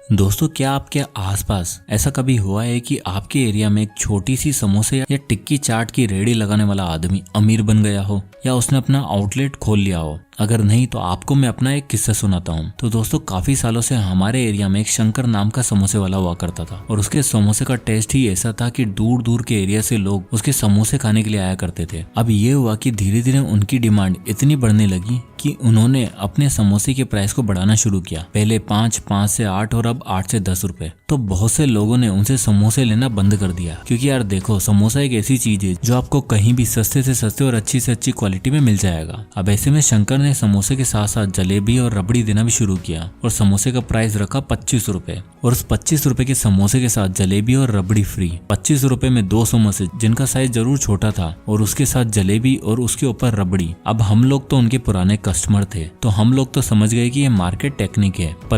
दोस्तों, क्या आपके आसपास ऐसा कभी हुआ है कि आपके एरिया में एक छोटी सी समोसे या टिक्की चाट की रेडी लगाने वाला आदमी अमीर बन गया हो या उसने अपना आउटलेट खोल लिया हो? अगर नहीं तो आपको मैं अपना एक किस्सा सुनाता हूँ। तो दोस्तों, काफी सालों से हमारे एरिया में एक शंकर नाम का समोसे वाला हुआ करता था और उसके समोसे का टेस्ट ही ऐसा था कि दूर दूर के एरिया से लोग उसके समोसे खाने के लिए आया करते थे। अब ये हुआ कि धीरे धीरे उनकी डिमांड इतनी बढ़ने लगी कि उन्होंने अपने समोसे के प्राइस को बढ़ाना शुरू किया। पहले 5 से 8 और अब 8 से 10 रुपए। तो बहुत से लोगों ने उनसे समोसे लेना बंद कर दिया, क्योंकि यार देखो, समोसा एक ऐसी चीज है जो आपको कहीं भी सस्ते से सस्ते और अच्छी से अच्छी क्वालिटी में मिल जाएगा। अब ऐसे में शंकर ने समोसे के साथ साथ जलेबी और रबड़ी देना भी शुरू किया और समोसे का प्राइस रखा 25 रुपए। और उस 25 रुपए के समोसे के साथ जलेबी और रबड़ी फ्री। 25 रुपए में 2 समोसे जिनका साइज जरूर छोटा था और उसके साथ जलेबी और उसके ऊपर रबड़ी। अब हम लोग तो उनके पुराने कस्टमर थे, तो हम लोग तो समझ गए कि ये मार्केट टेक्निक है, पर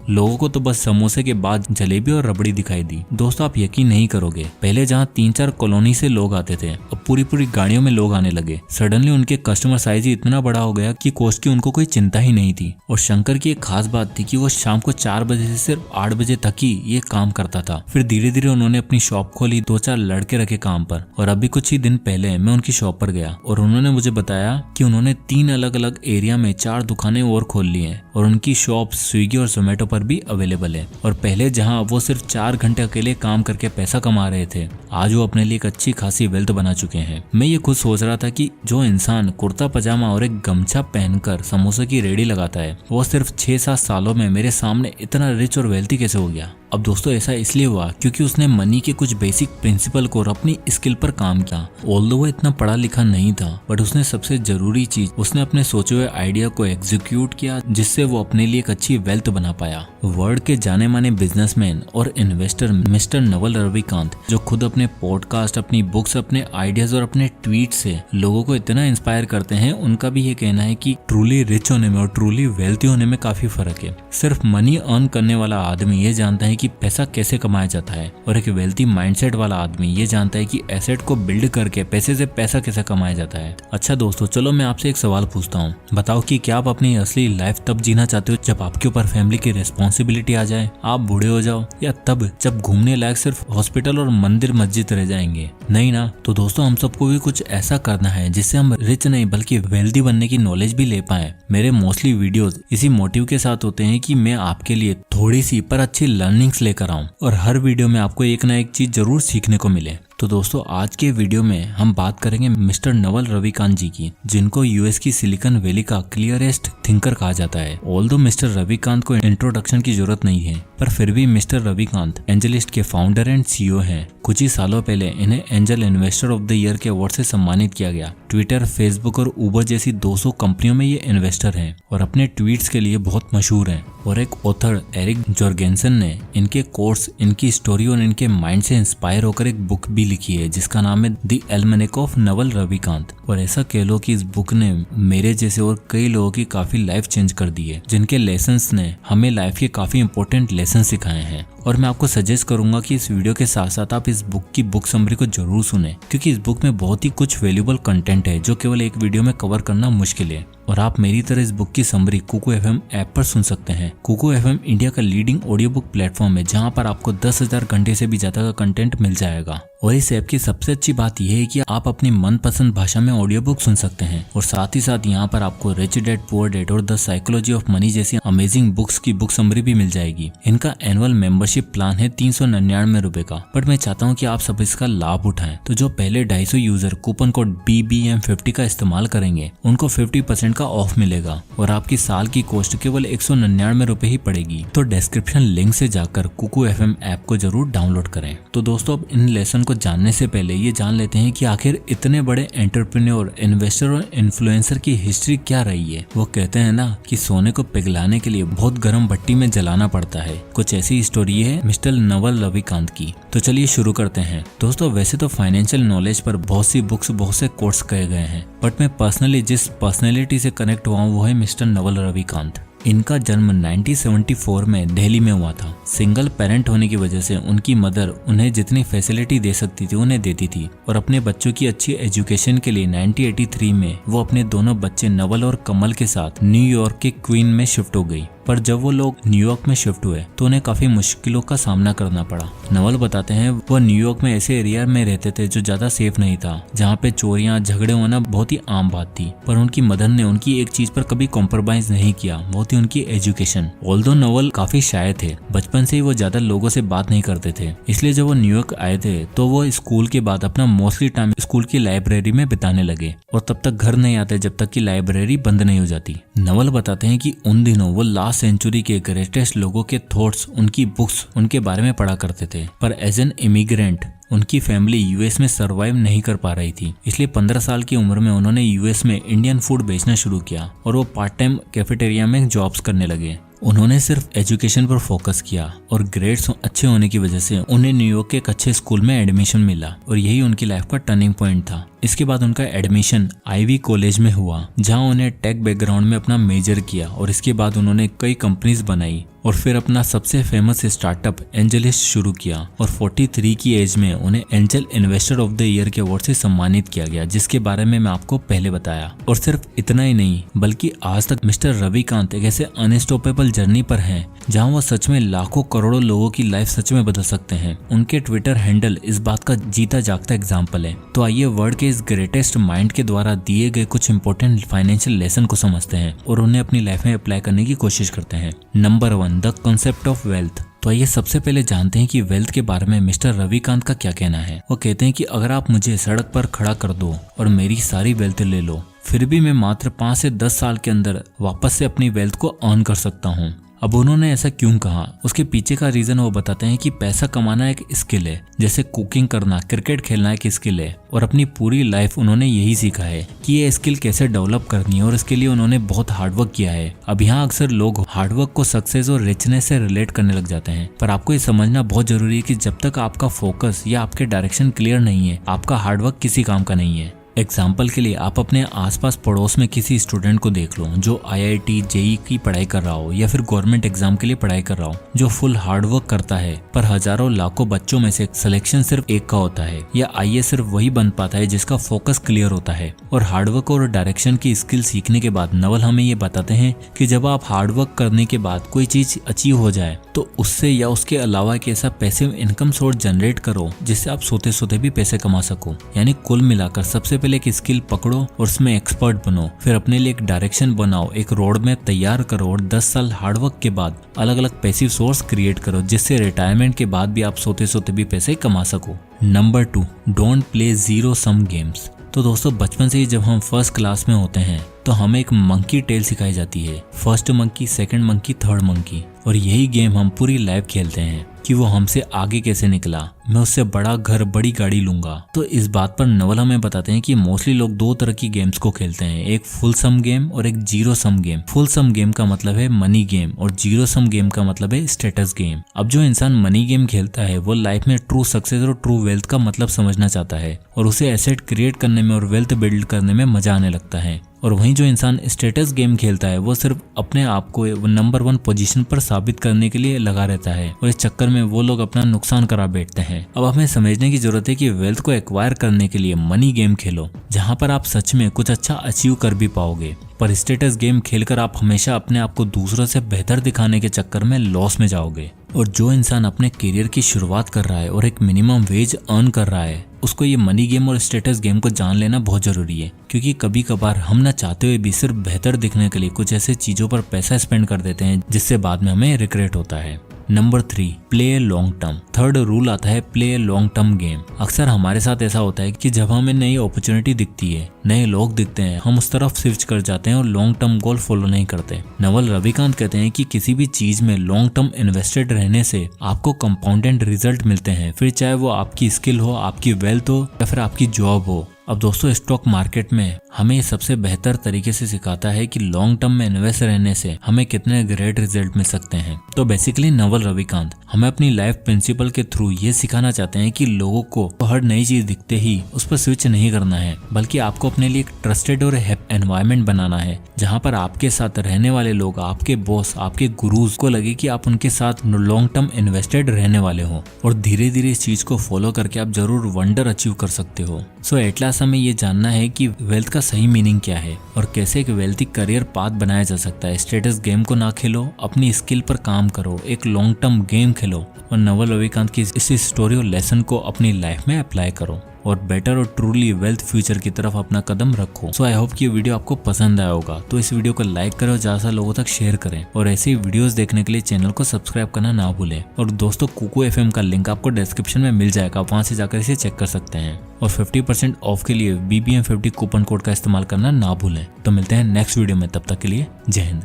लोगों को तो बस समोसे के बाद जलेबी और रबड़ी दिखाई दी। दोस्तों, आप यकीन नहीं करोगे, पहले जहाँ 3-4 कॉलोनी से लोग आते थे, अब पूरी गाड़ियों में लोग आने लगे। सडनली उनके कस्टमर साइज ही इतना बड़ा हो गया कि कॉस्ट की उनको कोई चिंता ही नहीं थी। और शंकर की एक खास बात थी कि वो शाम को 4 बजे से सिर्फ 8 बजे तक ही ये काम करता था। फिर धीरे धीरे उन्होंने अपनी शॉप खोली, 2-4 लड़के रखे काम पर। और अभी कुछ ही दिन पहले मैं उनकी शॉप पर गया और उन्होंने मुझे बताया कि उन्होंने 3 अलग अलग एरिया में 4 दुकानें और खोल ली हैं और उनकी शॉप स्विगी और जोमेटो पर भी अवेलेबल है। और पहले जहां वो सिर्फ 4 घंटे अकेले काम करके पैसा कमा रहे थे, आज वो अपने लिए एक अच्छी खासी वेल्थ बना चुके हैं। मैं ये खुद सोच रहा था कि जो इंसान कुर्ता पजामा और एक गमछा पहनकर समोसे की रेडी लगाता है, वो सिर्फ 6-7 सालों में मेरे सामने इतना रिच और वेल्थी कैसे हो गया। अब दोस्तों, ऐसा इसलिए हुआ क्योंकि उसने मनी के कुछ बेसिक प्रिंसिपल को और अपनी स्किल पर काम किया। ऑल्दो वो इतना पढ़ा लिखा नहीं था, बट उसने सबसे जरूरी चीज, उसने अपने सोचे हुए आइडिया को एग्जीक्यूट किया, जिससे वो अपने लिए एक अच्छी वेल्थ बना पाया। वर्ल्ड के जाने माने बिजनेसमैन और इन्वेस्टर मिस्टर नवल रविकांत, जो खुद अपने पॉडकास्ट, अपनी बुक्स, अपने आइडियाज और अपने ट्वीट से लोगों को इतना इंस्पायर करते हैं, उनका भी ये कहना है कि ट्रूली रिच होने में और ट्रूली वेल्थी होने में काफी फर्क है। सिर्फ मनी अर्न करने वाला आदमी ये जानता है कि पैसा कैसे कमाया जाता है, और एक वेल्थी माइंडसेट वाला आदमी ये जानता है कि एसेट को बिल्ड करके पैसे से पैसा कैसे कमाया जाता है। अच्छा दोस्तों, चलो मैं आपसे एक सवाल पूछता हूँ। बताओ कि क्या आप अपनी असली लाइफ तब जीना चाहते हो जब आपके ऊपर फैमिली की रिस्पॉन्सिबिलिटी आ जाए, आप बूढ़े हो जाओ, या तब जब घूमने लायक सिर्फ हॉस्पिटल और मंदिर मस्जिद रह जाएंगे? नहीं ना। तो दोस्तों, हम सबको भी कुछ ऐसा करना है जिससे हम रिच नहीं बल्कि वेल्थी बनने की नॉलेज भी ले पाए। मेरे मोस्टली वीडियोस इसी मोटिव के साथ होते हैं कि मैं आपके लिए थोड़ी सी पर अच्छी लर्निंग्स लेकर आऊं और हर वीडियो में आपको एक ना एक चीज जरूर सीखने को मिले। तो दोस्तों, आज के वीडियो में हम बात करेंगे मिस्टर नवल रविकांत जी की, जिनको यूएस की सिलिकॉन वैली का क्लियरेस्ट थिंकर कहा जाता है। ऑल्दो मिस्टर रविकांत को इंट्रोडक्शन की जरूरत नहीं है, पर फिर भी मिस्टर रविकांत एंजलिस्ट के फाउंडर एंड सीईओ हैं। कुछ ही सालों पहले इन्हें angel investor of the year के अवार्ड से सम्मानित किया गया। ट्विटर, फेसबुक और उबर जैसी 200 कंपनियों में ये इन्वेस्टर हैं और अपने ट्वीट्स के लिए बहुत मशहूर हैं। और एक ऑथर एरिक जॉर्गेनसन ने इनके कोर्स, इनकी स्टोरी और इनके माइंड से इंस्पायर होकर एक बुक भी लिखी है जिसका नाम है द एल्मेनेक ऑफ नवल रविकांत। और ऐसा कह लो कि इस बुक ने मेरे जैसे और कई लोगों की काफी लाइफ चेंज कर दी है, जिनके लेसन्स ने हमें लाइफ के काफी इंपॉर्टेंट लेसन सिखाए हैं। और मैं आपको सजेस्ट करूंगा कि इस वीडियो के साथ साथ आप इस बुक की बुक समरी को जरूर सुने, क्योंकि इस बुक में बहुत ही कुछ वैल्यूएबल कंटेंट है जो केवल एक वीडियो में कवर करना मुश्किल है। और आप मेरी तरह इस बुक की समरी कुकू एफएम ऐप पर सुन सकते हैं। कुकू एफएम इंडिया का लीडिंग ऑडियो बुक प्लेटफॉर्म है, जहां पर आपको 10,000 घंटे से भी ज्यादा का कंटेंट मिल जाएगा। और इस ऐप की सबसे अच्छी बात यह है कि आप अपनी मनपसंद भाषा में ऑडियो बुक सुन सकते हैं, और साथ ही साथ यहाँ पर आपको रिच डैड पुअर डैड और द साइकोलॉजी ऑफ मनी जैसी अमेजिंग बुक्स की बुक समरी भी मिल जाएगी। इनका एनुअल मेंबरशिप प्लान है 399 रुपए का, बट मैं चाहता हूँ कि आप सब इसका लाभ उठाएं। तो जो पहले 250 यूजर कूपन कोड BBM50 का इस्तेमाल करेंगे, उनको 50% का ऑफ मिलेगा और आपकी साल की कॉस्ट केवल 199 रुपए ही पड़ेगी। तो डिस्क्रिप्शन लिंक से जाकर कुकू एफएम ऐप को जरूर डाउनलोड करें। तो दोस्तों, अब इन लेसन को जानने से पहले ये जान लेते हैं कि आखिर इतने बड़े एंटरप्रेन्योर, इन्वेस्टर और इन्फ्लुएंसर की हिस्ट्री क्या रही है। वो कहते हैं ना कि सोने को पिघलाने के लिए बहुत गर्म भट्टी में जलाना पड़ता है। कुछ ऐसी स्टोरी है मिस्टर नवल रविकांत की। तो चलिए शुरू करते हैं। दोस्तों, वैसे तो फाइनेंशियल नॉलेज पर बहुत सी बुक्स, बहुत से कोर्स कहे गए हैं, बट मैं पर्सनली जिस पर्सनैलिटी से कनेक्ट हुआ हूँ वो है मिस्टर नवल रविकांत। इनका जन्म 1974 में दिल्ली में हुआ था। सिंगल पेरेंट होने की वजह से उनकी मदर उन्हें जितनी फैसिलिटी दे सकती थी उन्हें देती थी और अपने बच्चों की अच्छी एजुकेशन के लिए 1983 में वो अपने दोनों बच्चे नवल और कमल के साथ न्यूयॉर्क के क्वीन में शिफ्ट हो गई। पर जब वो लोग न्यूयॉर्क में शिफ्ट हुए तो उन्हें काफी मुश्किलों का सामना करना पड़ा। नवल बताते हैं वो न्यूयॉर्क में ऐसे एरिया में रहते थे जो ज्यादा सेफ नहीं था, जहाँ पे चोरियां झगड़े होना बहुत ही आम बात थी। पर उनकी मदर ने उनकी एक चीज पर कभी कॉम्प्रोमाइज नहीं किया, वो थी उनकी एजुकेशन। ऑल्दो नवल काफी शाय थे, बचपन से ही वो ज्यादा लोगों से बात नहीं करते थे, इसलिए जब वो न्यूयॉर्क आए थे तो वो स्कूल के बाद अपना मोस्टली टाइम स्कूल की लाइब्रेरी में बिताने लगे और तब तक घर नहीं आते जब तक कि लाइब्रेरी बंद नहीं हो जाती। नवल बताते हैं कि उन दिनों वो लास्ट सेंचुरी के ग्रेटेस्ट लोगों के थॉट्स, उनकी बुक्स, उनके बारे में पढ़ा करते थे। पर एज एन इमिग्रेंट उनकी फैमिली यूएस में सरवाइव नहीं कर पा रही थी, इसलिए 15 साल की उम्र में उन्होंने यूएस में इंडियन फूड बेचना शुरू किया और वो पार्ट टाइम कैफेटेरिया में जॉब्स करने लगे। उन्होंने सिर्फ एजुकेशन पर फोकस किया और ग्रेड्स अच्छे होने की वजह से उन्हें न्यूयॉर्क के एक अच्छे स्कूल में एडमिशन मिला और यही उनकी लाइफ का टर्निंग पॉइंट था। इसके बाद उनका एडमिशन आईवी कॉलेज में हुआ, जहां उन्हें टेक बैकग्राउंड में अपना मेजर किया और इसके बाद उन्होंने कई कंपनीज बनाई और फिर अपना सबसे फेमस स्टार्टअप एंजलिस्ट शुरू किया और 43 की एज में उन्हें angel investor of the year के अवार्ड से सम्मानित किया गया, जिसके बारे में मैं आपको पहले बताया। और सिर्फ इतना ही नहीं बल्कि आज तक मिस्टर रविकांत एक ऐसे अनस्टॉपेबल जर्नी पर हैं जहां वो सच में लाखों करोड़ों लोगों की लाइफ सच में बदल सकते हैं। उनके ट्विटर हैंडल इस बात का जीता जागता एग्जाम्पल है। तो आइए वर्ल्ड के इस ग्रेटेस्ट माइंड के द्वारा दिए गए कुछ इंपॉर्टेंट फाइनेंशियल लेसन को समझते हैं और उन्हें अपनी लाइफ में अप्लाई करने की कोशिश करते हैं। Number 1, the concept of wealth. तो आइए सबसे पहले जानते हैं कि वेल्थ के बारे में मिस्टर रविकांत का क्या कहना है। वो कहते हैं कि अगर आप मुझे सड़क पर खड़ा कर दो और मेरी सारी वेल्थ ले लो, फिर भी मैं मात्र 5 से 10 साल के अंदर वापस से अपनी वेल्थ को अर्न कर सकता हूँ। अब उन्होंने ऐसा क्यों कहा, उसके पीछे का रीजन वो बताते हैं कि पैसा कमाना एक स्किल है, जैसे कुकिंग करना, क्रिकेट खेलना एक स्किल है और अपनी पूरी लाइफ उन्होंने यही सीखा है कि ये स्किल कैसे डेवलप करनी है और इसके लिए उन्होंने बहुत हार्डवर्क किया है। अब यहाँ अक्सर लोग हार्डवर्क को सक्सेस और रिचनेस से रिलेट करने लग जाते हैं, पर आपको ये समझना बहुत जरूरी है कि जब तक आपका फोकस या आपके डायरेक्शन क्लियर नहीं है, आपका हार्डवर्क किसी काम का नहीं है। एग्जाम्पल के लिए आप अपने आसपास पड़ोस में किसी स्टूडेंट को देख लो जो आईआईटी जेई की पढ़ाई कर रहा हो या फिर गवर्नमेंट एग्जाम के लिए पढ़ाई कर रहा हो, जो फुल हार्डवर्क करता है, पर हजारों लाखों बच्चों में से सिलेक्शन सिर्फ एक का होता है या आईएएस सिर्फ वही बन पाता है जिसका फोकस क्लियर होता है। और हार्डवर्क और डायरेक्शन की स्किल सीखने के बाद नवल हमें ये बताते हैं कि जब आप हार्डवर्क करने के बाद कोई चीज अचीव हो जाए तो उससे या उसके अलावा एक ऐसा पैसिव इनकम सोर्स जनरेट करो जिससे आप सोते सोते भी पैसे कमा सको। यानी कुल मिलाकर सबसे एक स्किल पकड़ो और उसमें एक्सपर्ट बनो, फिर अपने लिए एक डायरेक्शन बनाओ, एक रोड मैप तैयार करो और 10 साल हार्डवर्क के बाद अलग अलग पैसिव सोर्स क्रिएट करो जिससे रिटायरमेंट के बाद भी आप सोते सोते भी पैसे कमा सको। Number 2, don't play zero sum games. तो दोस्तों बचपन से ही जब हम फर्स्ट क्लास में होते हैं तो हमें एक मंकी टेल सिखाई जाती है, first monkey, second monkey, third monkey, और यही गेम हम पूरी लाइफ खेलते हैं कि वो हमसे आगे कैसे निकला, मैं उससे बड़ा घर, बड़ी गाड़ी लूंगा। तो इस बात पर नवल हमें बताते हैं कि मोस्टली लोग 2 तरह की गेम्स को खेलते हैं, एक फुल सम गेम और एक जीरो सम गेम। फुल सम गेम का मतलब है मनी गेम और जीरो सम गेम का मतलब है स्टेटस गेम। अब जो इंसान मनी गेम खेलता है वो लाइफ में ट्रू सक्सेस और ट्रू वेल्थ का मतलब समझना चाहता है और उसे एसेट क्रिएट करने में और वेल्थ बिल्ड करने में मजा आने लगता है। और वहीं जो इंसान स्टेटस गेम खेलता है वो सिर्फ अपने आप को नंबर 1 पोजीशन पर साबित करने के लिए लगा रहता है और इस चक्कर में वो लोग अपना नुकसान करा बैठते हैं। अब हमें समझने की जरूरत है कि वेल्थ को एक्वायर करने के लिए मनी गेम खेलो जहां पर आप सच में कुछ अच्छा अचीव कर भी पाओगे, पर स्टेटस गेम खेलकर आप हमेशा अपने आप को दूसरों से बेहतर दिखाने के चक्कर में लॉस में जाओगे। और जो इंसान अपने करियर की शुरुआत कर रहा है और एक मिनिमम वेज अर्न कर रहा है, उसको ये मनी गेम और स्टेटस गेम को जान लेना बहुत जरूरी है, क्योंकि कभी कभार हम ना चाहते हुए भी सिर्फ बेहतर दिखने के लिए कुछ ऐसे चीजों पर पैसा स्पेंड कर देते हैं जिससे बाद में हमें रिग्रेट होता है। Number 3, play long term. Third rule आता है प्ले लॉन्ग टर्म गेम। अक्सर हमारे साथ ऐसा होता है कि जब हमें नई अपॉर्चुनिटी दिखती है, नए लोग दिखते हैं, हम उस तरफ स्विच कर जाते हैं और लॉन्ग टर्म गोल फॉलो नहीं करते। नवल रविकांत कहते हैं कि किसी भी चीज में लॉन्ग टर्म इन्वेस्टेड रहने से आपको कंपाउंडेड रिजल्ट मिलते हैं, फिर चाहे वो आपकी स्किल हो, आपकी वेल्थ हो या फिर आपकी जॉब हो। अब दोस्तों स्टॉक मार्केट में हमें सबसे बेहतर तरीके से सिखाता है कि लॉन्ग टर्म में इन्वेस्ट रहने से हमें कितने ग्रेट रिजल्ट मिल सकते हैं। तो बेसिकली नवल रविकांत हमें अपनी लाइफ प्रिंसिपल के थ्रू ये सिखाना चाहते हैं कि लोगों को हर नई चीज दिखते ही उस पर स्विच नहीं करना है, बल्कि आपको अपने लिए एक ट्रस्टेड और एनवायरनमेंट बनाना है जहाँ पर आपके साथ रहने वाले लोग, आपके बॉस, आपके गुरुज को लगे कि आप उनके साथ लॉन्ग टर्म इन्वेस्टेड रहने वाले हो और धीरे धीरे इस चीज को फॉलो करके आप जरूर वंडर अचीव कर सकते हो। सो एट लास्ट हमें ये जानना है कि वेल्थ का सही मीनिंग क्या है और कैसे एक वेल्थी करियर पाथ बनाया जा सकता है। स्टेटस गेम को ना खेलो, अपनी स्किल पर काम करो, एक लॉन्ग टर्म गेम खेलो और नवल रविकांत की इस स्टोरी और लेसन को अपनी लाइफ में अप्लाई करो और बेटर और ट्रूली वेल्थ फ्यूचर की तरफ अपना कदम रखो। सो आई होप कि ये वीडियो आपको पसंद आया होगा, तो इस वीडियो को लाइक करें और ज्यादा लोगों तक शेयर करें और ऐसे ही वीडियोस देखने के लिए चैनल को सब्सक्राइब करना ना भूलें। और दोस्तों कुकू FM का लिंक आपको डिस्क्रिप्शन में मिल जाएगा, वहां से जाकर इसे चेक कर सकते हैं और 50% ऑफ के लिए BBM50 कूपन कोड का इस्तेमाल करना ना भूलें। तो मिलते हैं नेक्स्ट वीडियो में, तब तक के लिए जय हिंद।